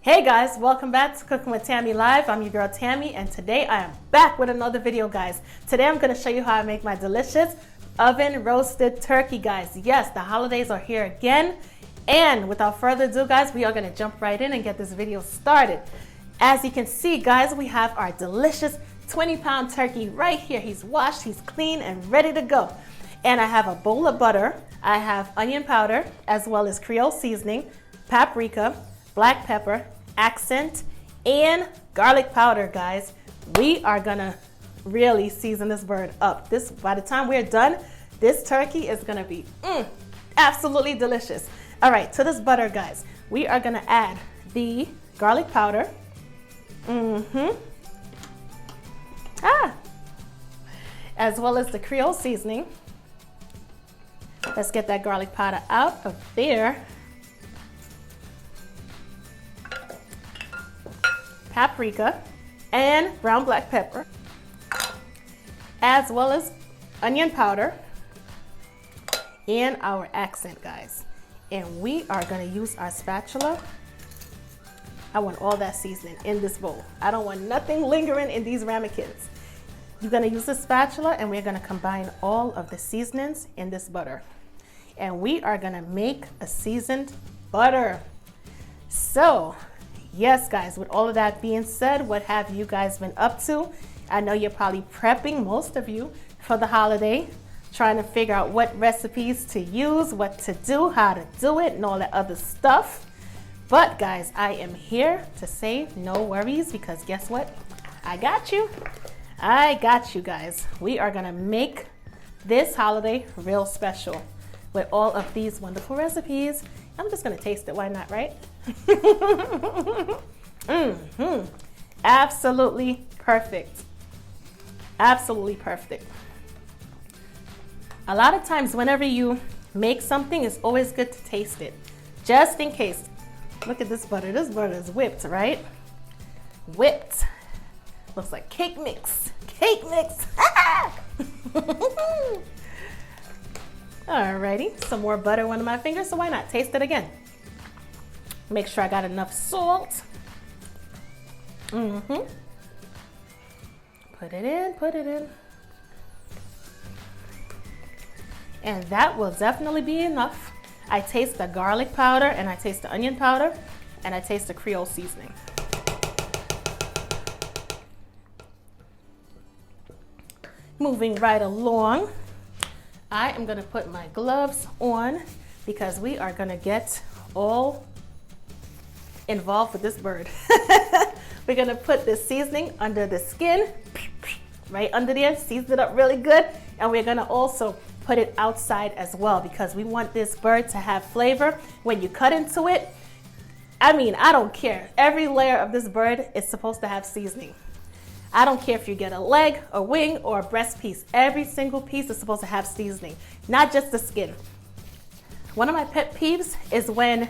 Hey guys, welcome back to Cooking with Tammy Live. I'm your girl Tammy, and today I am back with another video, guys. Today I'm going to show you how I make my delicious oven roasted turkey, guys. Yes, the holidays are here again, and without further ado, guys, we are going to jump right in and get this video started. As you can see, guys, we have our delicious 20-pound turkey right here. He's washed, he's clean, and ready to go. And I have a bowl of butter. I have onion powder, as well as Creole seasoning, paprika, black pepper, accent, and garlic powder, guys. We are gonna really season this bird up. By the time we're done, this turkey is gonna be absolutely delicious. All right, to this butter, guys, we are gonna add the garlic powder. As well as the Creole seasoning. Let's get that garlic powder out of there. Paprika and brown black pepper, as well as onion powder and our accent, guys. And we are going to use our spatula. I want all that seasoning in this bowl. I don't want nothing lingering in these ramekins. You're going to use the spatula, and we're going to combine all of the seasonings in this butter. And we are going to make a seasoned butter. So yes, guys, with all of that being said, what have you guys been up to? I know you're probably prepping, most of you, for the holiday, trying to figure out what recipes to use, what to do, how to do it, and all that other stuff. But guys, I am here to say no worries, because guess what? I got you. I got you, guys. We are gonna make this holiday real special with all of these wonderful recipes. I'm just gonna taste it, why not, right? Absolutely perfect. Absolutely perfect. A lot of times whenever you make something, it's always good to taste it, just in case. Look at this butter. This butter is whipped, right? Whipped. Looks like cake mix. Cake mix. Alrighty, some more butter on my fingers, so why not taste it again? Make sure I got enough salt. Put it in. And that will definitely be enough. I taste the garlic powder, and I taste the onion powder, and I taste the Creole seasoning. Moving right along, I am gonna put my gloves on, because we are gonna get all involved with this bird. We're gonna put this seasoning under the skin, right under there, season it up really good, and we're gonna also put it outside as well, because we want this bird to have flavor when you cut into it. I mean, I don't care. Every layer of this bird is supposed to have seasoning. I don't care if you get a leg, a wing, or a breast piece. Every single piece is supposed to have seasoning, not just the skin. One of my pet peeves is when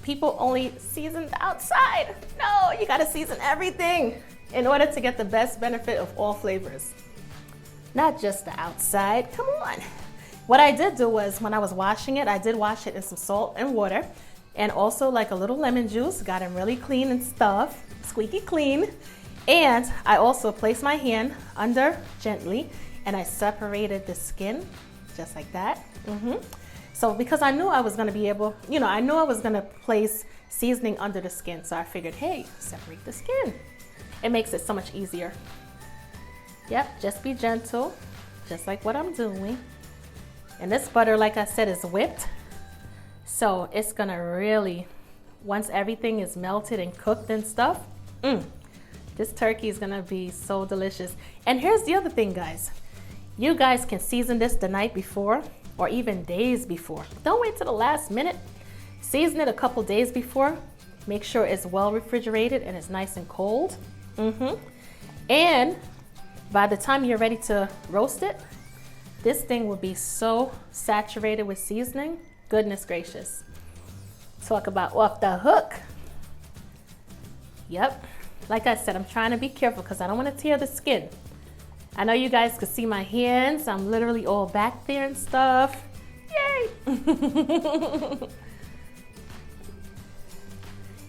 people only season the outside. No, you gotta season everything in order to get the best benefit of all flavors. Not just the outside, come on. What I did do was, when I was washing it, I did wash it in some salt and water, and also like a little lemon juice, got them really clean and stuff, squeaky clean. And I also placed my hand under gently, and I separated the skin, just like that. So because I knew I was gonna be able, I knew I was gonna place seasoning under the skin, so I figured, hey, separate the skin. It makes it so much easier. Yep, just be gentle, just like what I'm doing. And this butter, like I said, is whipped. So it's gonna really, once everything is melted and cooked and stuff, this turkey is gonna be so delicious. And here's the other thing, guys. You guys can season this the night before, or even days before. Don't wait till the last minute. Season it a couple days before. Make sure it's well refrigerated and it's nice and cold. And by the time you're ready to roast it, this thing will be so saturated with seasoning. Goodness gracious. Talk about off the hook. Yep. Like I said, I'm trying to be careful because I don't want to tear the skin. I know you guys could see my hands. I'm literally all back there and stuff. Yay!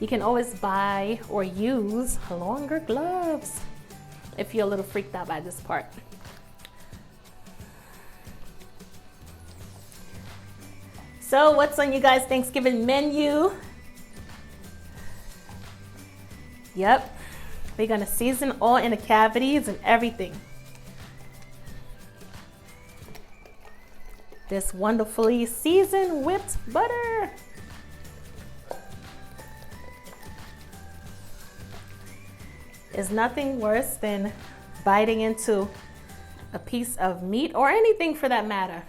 You can always buy or use longer gloves if you're a little freaked out by this part. So what's on you guys' Thanksgiving menu? Yep, we're gonna season all in the cavities and everything. This wonderfully seasoned whipped butter. Is nothing worse than biting into a piece of meat or anything for that matter.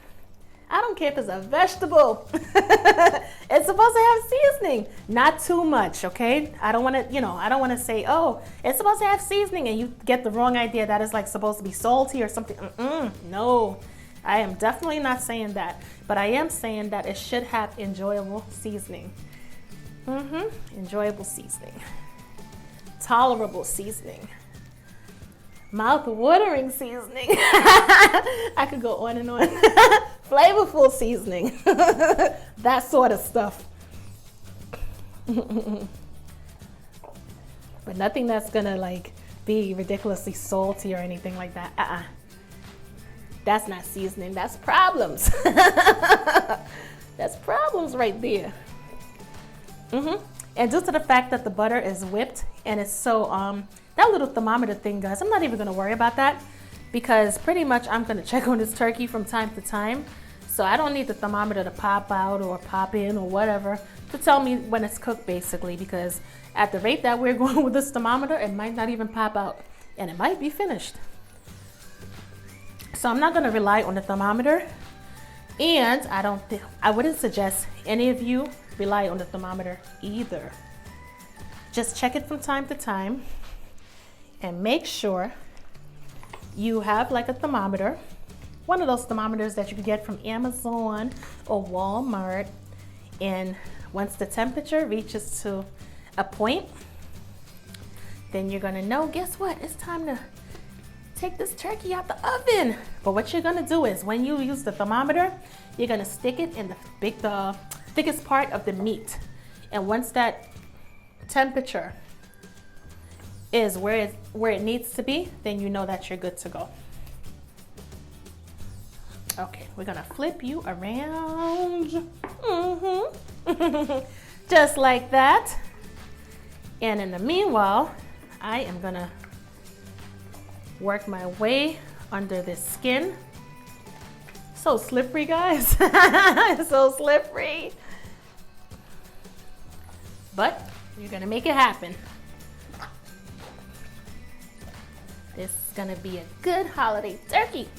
I don't care if it's a vegetable. It's supposed to have seasoning, not too much, okay? I don't want to, I don't want to say, oh, it's supposed to have seasoning and you get the wrong idea that it's like supposed to be salty or something. No, I am definitely not saying that, but I am saying that it should have enjoyable seasoning. Enjoyable seasoning. Tolerable seasoning. Mouth-watering seasoning. I could go on and on. Flavorful seasoning. That sort of stuff. But nothing that's gonna like be ridiculously salty or anything like that. That's not seasoning, that's problems. That's problems right there. And due to the fact that the butter is whipped and it's so, that little thermometer thing, guys, I'm not even gonna worry about that because pretty much I'm gonna check on this turkey from time to time. So I don't need the thermometer to pop out or pop in or whatever to tell me when it's cooked basically, because at the rate that we're going with this thermometer, it might not even pop out and it might be finished. So I'm not gonna rely on the thermometer, and I wouldn't suggest any of you rely on the thermometer either. Just check it from time to time and make sure you have like a thermometer, one of those thermometers that you can get from Amazon or Walmart, and once the temperature reaches to a point, then you're gonna know, guess what, it's time to take this turkey out the oven. But what you're gonna do is when you use the thermometer, you're gonna stick it in the thickest part of the meat, and once that temperature is where it needs to be, then you know that you're good to go. Okay, we're gonna flip you around. Just like that. And in the meanwhile, I am gonna work my way under this skin. So slippery, guys. So slippery. But you're gonna make it happen. This is gonna be a good holiday turkey.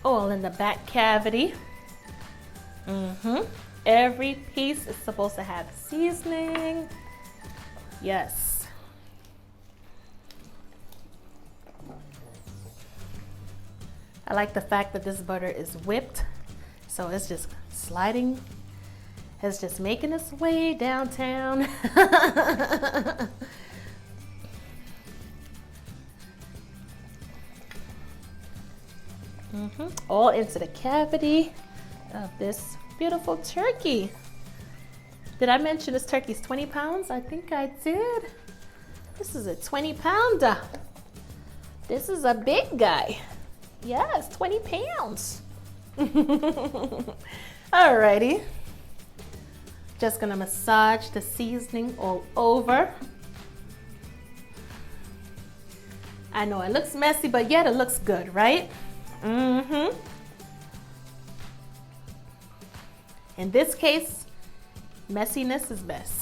All in the back cavity. Every piece is supposed to have seasoning. Yes. I like the fact that this butter is whipped, so it's just sliding. It's just making its way downtown. All into the cavity of this beautiful turkey. Did I mention this turkey's 20 pounds? I think I did. This is a 20-pounder. This is a big guy. Yes, 20 pounds. Alrighty. Just gonna massage the seasoning all over. I know it looks messy, but yet it looks good, right? In this case, messiness is best.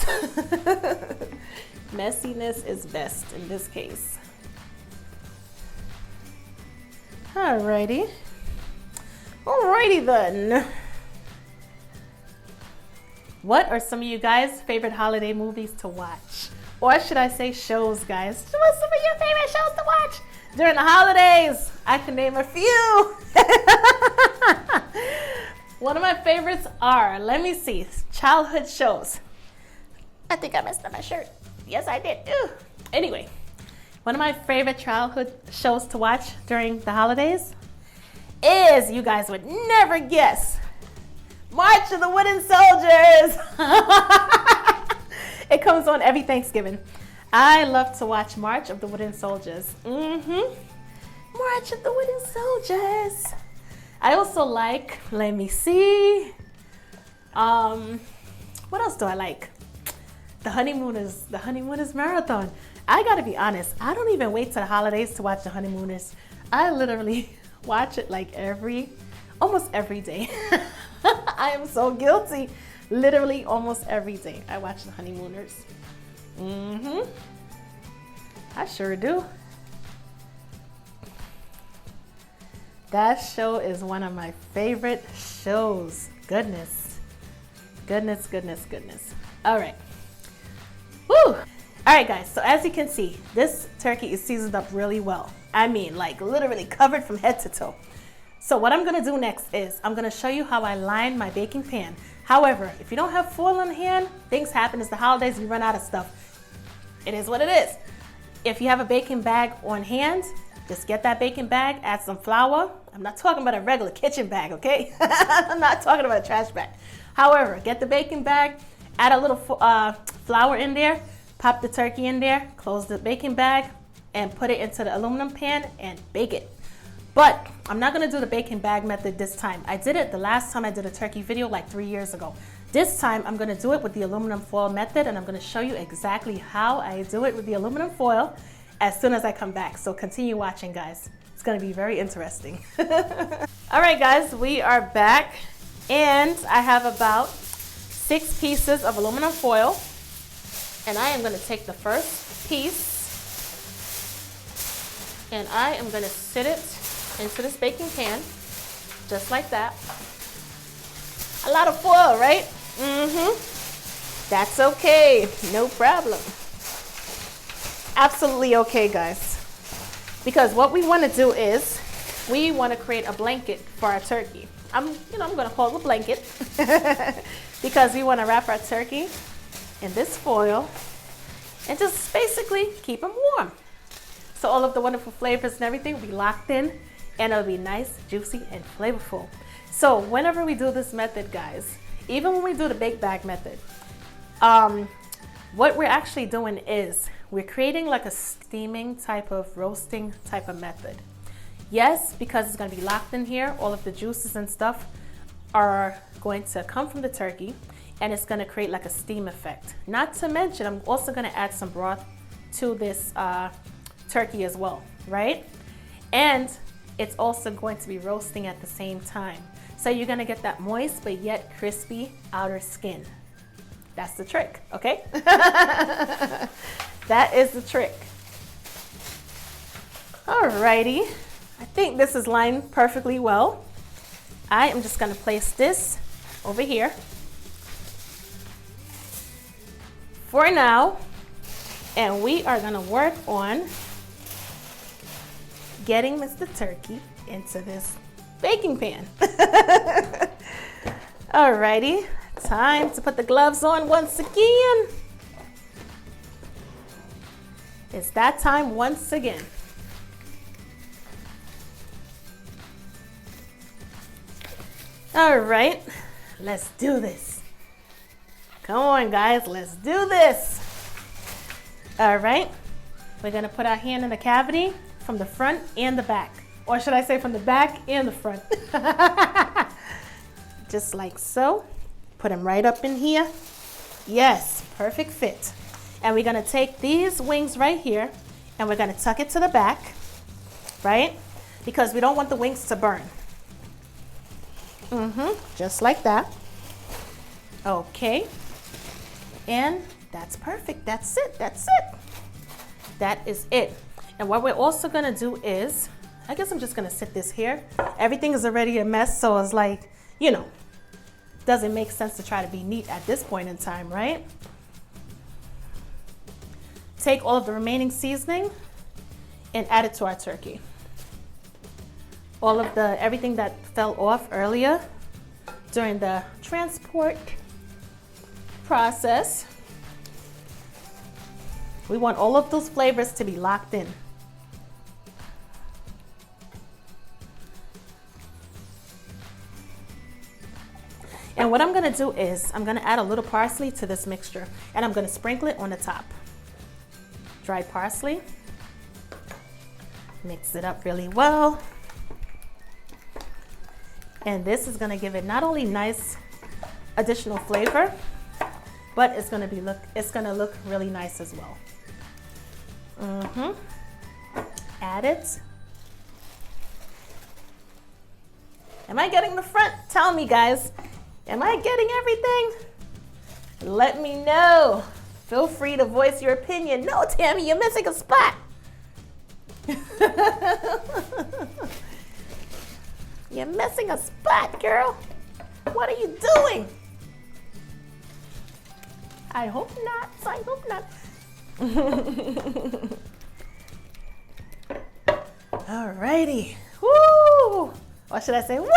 Messiness is best in this case. Alrighty. Alrighty then. What are some of you guys' favorite holiday movies to watch? Or should I say shows, guys? What's some of your favorite shows to watch during the holidays? I can name a few. One of my favorites are, let me see, childhood shows. I think I messed up my shirt. Yes, I did. Ew. Anyway, One of my favorite childhood shows to watch during the holidays is, you guys would never guess, March of the Wooden Soldiers. It comes on every Thanksgiving. I love to watch March of the Wooden Soldiers. March of the Wooden Soldiers. I also like, let me see, what else do I like? The Honeymooners Marathon. I gotta be honest, I don't even wait till the holidays to watch the Honeymooners. I literally watch it like almost every day. I am so guilty. Literally almost every day I watch the Honeymooners. I sure do. That show is one of my favorite shows. Goodness. All right. Woo! All right, guys, so as you can see, this turkey is seasoned up really well. I mean, like literally covered from head to toe. So what I'm gonna do next is I'm gonna show you how I line my baking pan. However, if you don't have foil on hand, things happen. It's the holidays, we run out of stuff. It is what it is. If you have a baking bag on hand, just get that baking bag, add some flour. I'm not talking about a regular kitchen bag, okay? I'm not talking about a trash bag. However, get the baking bag, add a little flour in there, pop the turkey in there, close the baking bag, and put it into the aluminum pan and bake it. But I'm not gonna do the baking bag method this time. I did it the last time I did a turkey video like 3 years ago. This time I'm gonna do it with the aluminum foil method, and I'm gonna show you exactly how I do it with the aluminum foil as soon as I come back. So continue watching, guys. It's gonna be very interesting. All right, guys, we are back, and I have about 6 pieces of aluminum foil, and I am gonna take the first piece and I am gonna sit it into this baking pan, just like that. A lot of foil, right? That's okay, no problem. Absolutely okay, guys. Because what we want to do is we want to create a blanket for our turkey. I'm going to call it a blanket because we want to wrap our turkey in this foil and just basically keep them warm. So all of the wonderful flavors and everything will be locked in, and it'll be nice, juicy, and flavorful. So whenever we do this method, guys, even when we do the bake bag method, what we're actually doing is we're creating like a steaming type of roasting type of method. Yes, because it's going to be locked in here, all of the juices and stuff are going to come from the turkey, and it's going to create like a steam effect. Not to mention, I'm also going to add some broth to this turkey as well, right? And it's also going to be roasting at the same time. So you're going to get that moist but yet crispy outer skin. That's the trick, okay? That is the trick. Alrighty, I think this is lined perfectly well. I am just gonna place this over here for now, and we are gonna work on getting Mr. Turkey into this baking pan. Alrighty, time to put the gloves on once again. It's that time once again. All right, let's do this. Come on, guys, let's do this. All right, we're gonna put our hand in the cavity from the front and the back. Or should I say from the back and the front? Just like so. Put them right up in here. Yes, perfect fit. And we're gonna take these wings right here and we're gonna tuck it to the back, right? Because we don't want the wings to burn. Just like that. Okay. And that's perfect. That's it. That's it. That is it. And what we're also gonna do is, I guess I'm just gonna sit this here. Everything is already a mess, so it's like, doesn't make sense to try to be neat at this point in time, right? Take all of the remaining seasoning and add it to our turkey. All of everything that fell off earlier during the transport process. We want all of those flavors to be locked in. And what I'm gonna do is I'm gonna add a little parsley to this mixture, and I'm gonna sprinkle it on the top. Dried parsley. Mix it up really well. And this is gonna give it not only nice additional flavor, but it's gonna look really nice as well. Add it. Am I getting the front? Tell me, guys. Am I getting everything? Let me know. Feel free to voice your opinion. No, Tammy, you're missing a spot. You're missing a spot, girl. What are you doing? I hope not. I hope not. Alrighty. Woo! Or should I say, woohoo!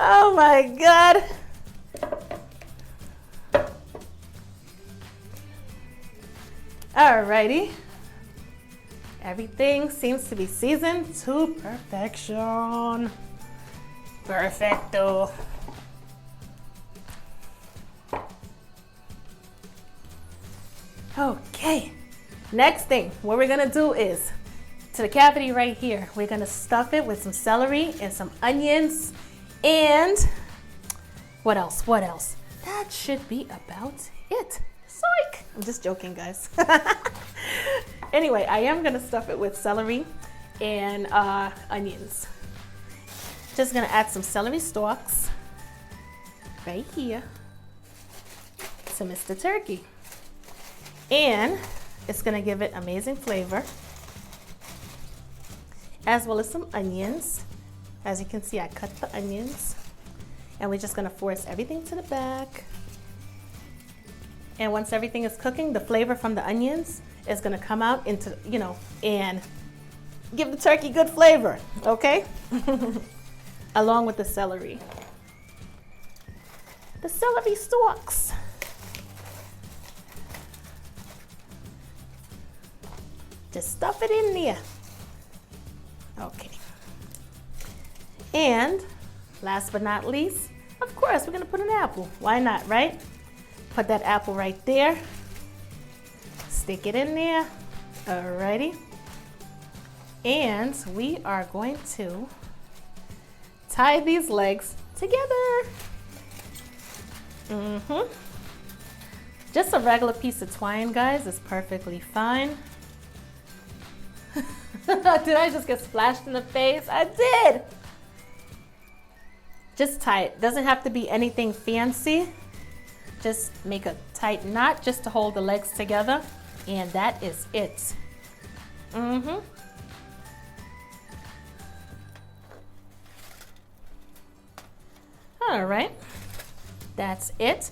Oh my God. Alrighty. Everything seems to be seasoned to perfection. Perfecto. Okay. Next thing, what we're gonna do is, to the cavity right here, we're gonna stuff it with some celery and some onions. And what else? What else? That should be about it. Psych! I'm just joking, guys. Anyway, I am gonna stuff it with celery and onions. Just gonna add some celery stalks right here to Mr. Turkey. And it's gonna give it amazing flavor, as well as some onions. As you can see, I cut the onions, and we're just gonna force everything to the back. And once everything is cooking, the flavor from the onions is gonna come out into, and give the turkey good flavor, okay? Along with the celery. The celery stalks. Just stuff it in there. Okay. And last but not least, of course, we're gonna put an apple. Why not, right? Put that apple right there. Stick it in there. Alrighty. And we are going to tie these legs together. Just a regular piece of twine, guys, is perfectly fine. Did I just get splashed in the face? I did. Just tie it. Doesn't have to be anything fancy. Just make a tight knot just to hold the legs together. And that is it. All right. That's it.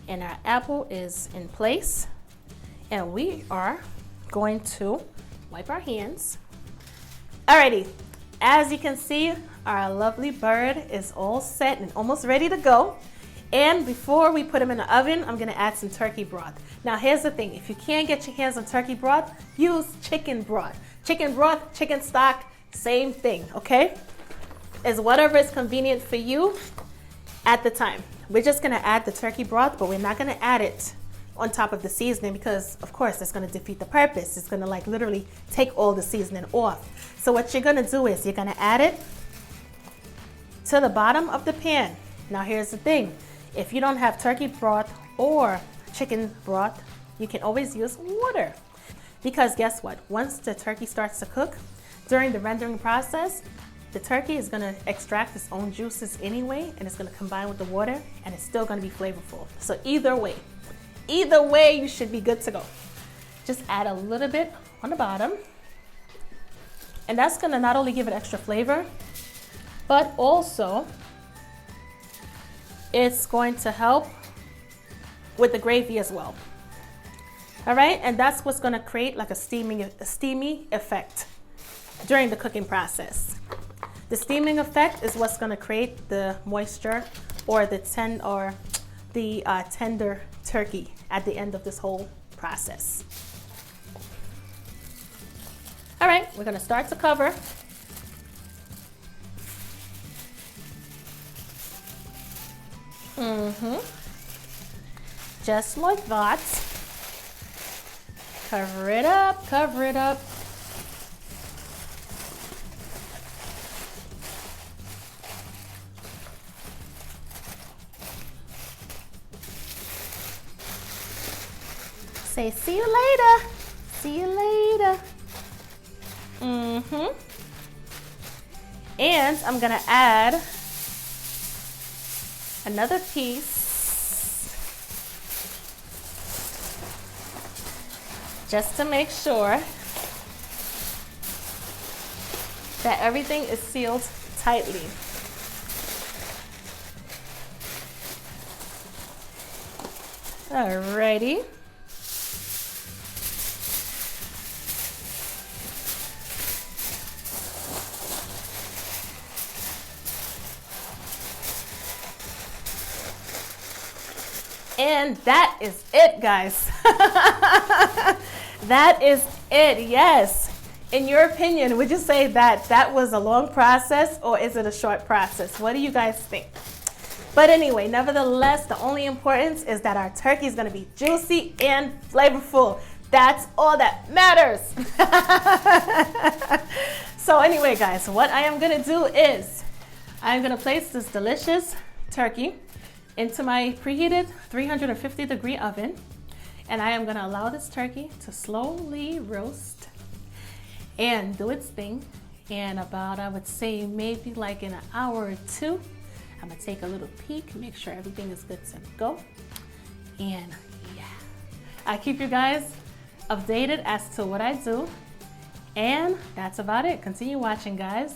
And our apple is in place. And we are going to wipe our hands. Alrighty, as you can see, our lovely bird is all set and almost ready to go. And before we put him in the oven, I'm gonna add some turkey broth. Now here's the thing, if you can't get your hands on turkey broth, use chicken broth. Chicken broth, chicken stock, same thing, okay? It's whatever is convenient for you at the time. We're just gonna add the turkey broth, but we're not gonna add it on top of the seasoning because of course that's gonna defeat the purpose. It's gonna like literally take all the seasoning off. So what you're gonna do is you're gonna add it to the bottom of the pan. Now here's the thing, if you don't have turkey broth or chicken broth, you can always use water. Because guess what, once the turkey starts to cook, during the rendering process, the turkey is gonna extract its own juices anyway, and it's gonna combine with the water, and it's still gonna be flavorful. So either way, you should be good to go. Just add a little bit on the bottom. And that's gonna not only give it extra flavor, but also it's going to help with the gravy as well. All right, and that's what's gonna create like a steamy effect during the cooking process. The steaming effect is what's gonna create the moisture or the tender turkey at the end of this whole process. All right, we're gonna start to cover. Just like that. Cover it up, cover it up. Say, see you later. See you later. And I'm gonna add another piece just to make sure that everything is sealed tightly. Alrighty. And that is it, guys. That is it, yes. In your opinion, would you say that that was a long process or is it a short process? What do you guys think? But anyway, nevertheless, the only importance is that our turkey is gonna be juicy and flavorful. That's all that matters. So anyway, guys, what I am gonna do is I'm gonna place this delicious turkey into my preheated 350-degree oven, and I am gonna allow this turkey to slowly roast and do its thing. And about, I would say maybe like in an hour or two, I'm gonna take a little peek, make sure everything is good to go. And yeah, I keep you guys updated as to what I do. And that's about it. Continue watching, guys.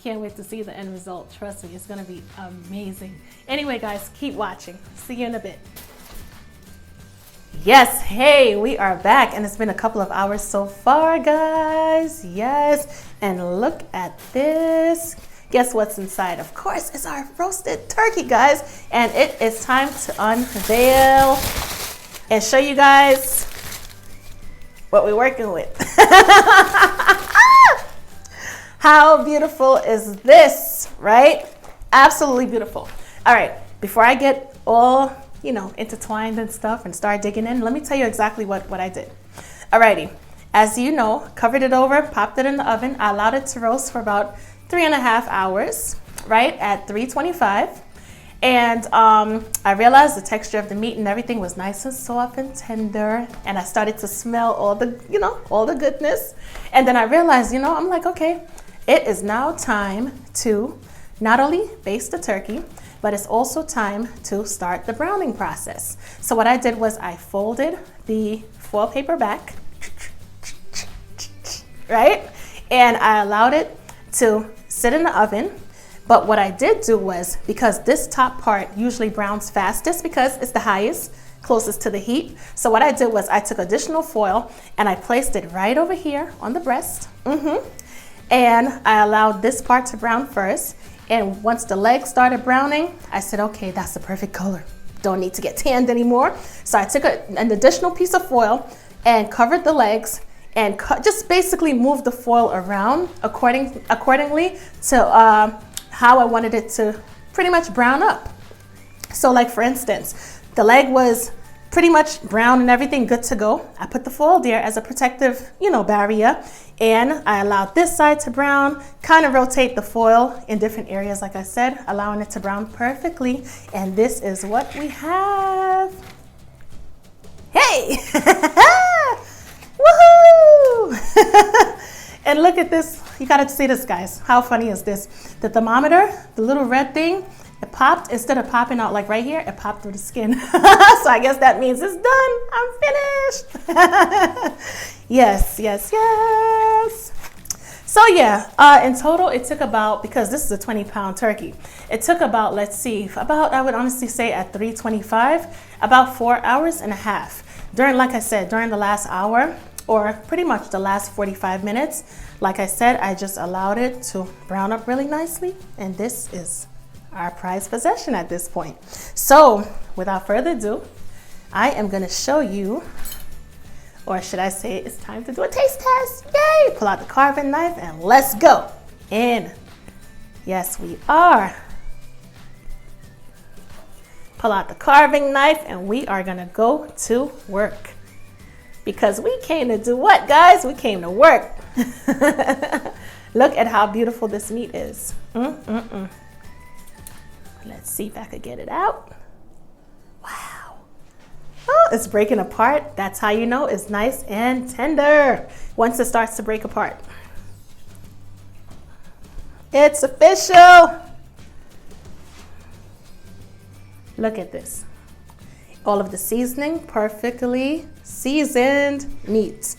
Can't wait to see the end result. Trust me, it's gonna be amazing. Anyway, guys, keep watching. See you in a bit. Yes, hey, we are back, and it's been a couple of hours so far, guys. Yes, and look at this. Guess what's inside? Of course, it's our roasted turkey, guys. And it is time to unveil and show you guys what we're working with. How beautiful is this, right? Absolutely beautiful. All right, before I get all, intertwined and stuff and start digging in, let me tell you exactly what I did. Alrighty, as you know, covered it over, popped it in the oven. I allowed it to roast for about 3.5 hours, right, at 325. And I realized the texture of the meat and everything was nice and soft and tender. And I started to smell all the goodness. And then I realized, I'm like, okay, it is now time to not only baste the turkey, but it's also time to start the browning process. So what I did was I folded the foil paper back, right? And I allowed it to sit in the oven. But what I did do was, because this top part usually browns fastest because it's the highest, closest to the heat. So what I did was I took additional foil and I placed it right over here on the breast. And I allowed this part to brown first. And once the legs started browning, I said, okay, that's the perfect color. Don't need to get tanned anymore. So I took an additional piece of foil and covered the legs and just basically moved the foil around accordingly to how I wanted it to pretty much brown up. So like for instance, the leg was pretty much brown and everything good to go. I put the foil there as a protective, barrier, and I allowed this side to brown, kind of rotate the foil in different areas, like I said, allowing it to brown perfectly. And this is what we have. Hey! Woohoo! And look at this. You gotta see this, guys. How funny is this? The thermometer, the little red thing, it popped. Instead of popping out like right here, it popped through the skin. So I guess that means it's done. I'm finished. Yes, yes, yes. So yeah, in total, it took about, because this is a 20-pound turkey, it took about, let's see, I would honestly say at 325, about 4.5 hours. Like I said, during the last hour, or pretty much the last 45 minutes, like I said, I just allowed it to brown up really nicely. And this is our prized possession at this point. So without further ado, I am going to show you, or should I say it's time to do a taste test. Yay! Pull out the carving knife and let's go. And yes, we are. Pull out the carving knife and we are going to go to work. Because we came to do what, guys? We came to work. Look at how beautiful this meat is. Let's see if I could get it out. Wow. Oh, it's breaking apart. That's how you know it's nice and tender. Once it starts to break apart. It's official. Look at this. All of the seasoning, perfectly seasoned meat.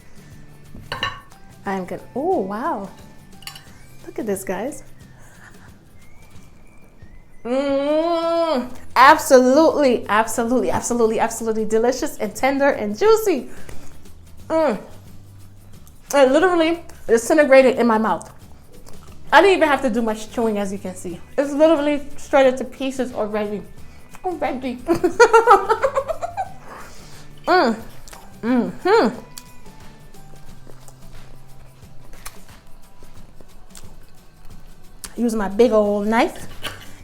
I'm gonna, oh wow. Look at this, guys. Absolutely, absolutely, absolutely, absolutely delicious and tender and juicy. It literally disintegrated in my mouth. I didn't even have to do much chewing, as you can see. It's literally shredded to pieces already. Already. Use my big old knife.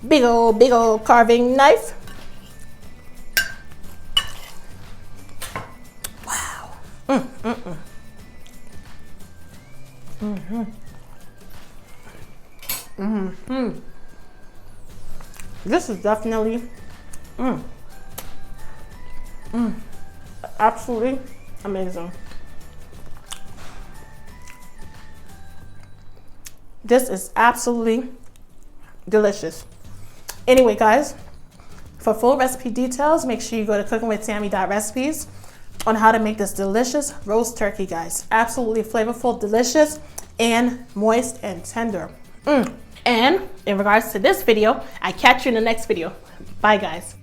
Big old carving knife. Wow. This is definitely absolutely amazing. This is absolutely delicious. Anyway, guys, for full recipe details, make sure you go to cookingwithtammy.recipes on how to make this delicious roast turkey, guys. Absolutely flavorful, delicious, and moist and tender. And in regards to this video, I catch you in the next video. Bye, guys.